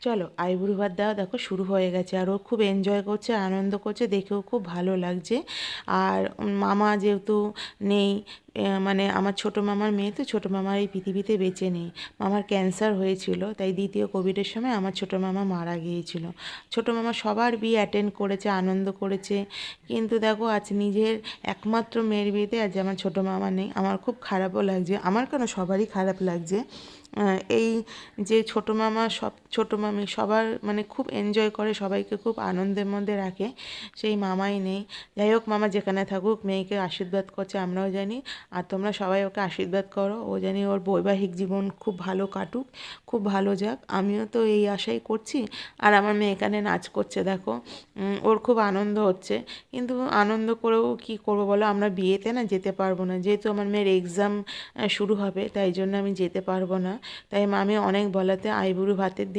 চলো আইবুড়ো ভাত দেওয়া দেখো শুরু হয়ে গেছে, আর ও খুব এনজয় করছে, আনন্দ করছে, দেখেও খুব ভালো লাগছে। আর মামা যেহেতু নেই, মানে আমার ছোটো মামার মেয়ে তো, ছোটো মামার এই পৃথিবীতে বেঁচে নেই। মামার ক্যান্সার হয়েছিল, তাই দ্বিতীয় কোভিডের সময় আমার ছোটো মামা মারা গিয়েছিল। ছোটো মামা সবার বিয়ে অ্যাটেন্ড করেছে, আনন্দ করেছে, কিন্তু দেখো আজ নিজের একমাত্র মেয়ের বিয়েতে আজ আমার ছোটো মামা নেই। আমার খুব খারাপও লাগছে, আমার কেন সবারই খারাপ লাগছে। এই যে ছোটো মামা, সব ছোটো মামি সবার মানে খুব এনজয় করে, সবাইকে খুব আনন্দের মধ্যে রাখে, সেই মামাই নেই। যাই হোক, মামা যেখানে থাকুক মেয়েকে আশীর্বাদ করছে, আমরাও জানি। আর তোমরা সবাই ওকে আশীর্বাদ করো, ও জানি ওর বৈবাহিক জীবন খুব ভালো কাটুক, খুব ভালো যাক। আমিও তো এই আশাই করছি। আর আমার মেয়ে এখানে নাচ করছে দেখো, ওর খুব আনন্দ হচ্ছে। কিন্তু আনন্দ করেও কি করবো বলো, আমরা বিয়েতে না যেতে পারবো না, যেহেতু আমার মেয়ের এক্সাম শুরু হবে, তাই জন্য আমি যেতে পারবো না। তাই মামি অনেক বলাতে আইবুড়ো ভাতের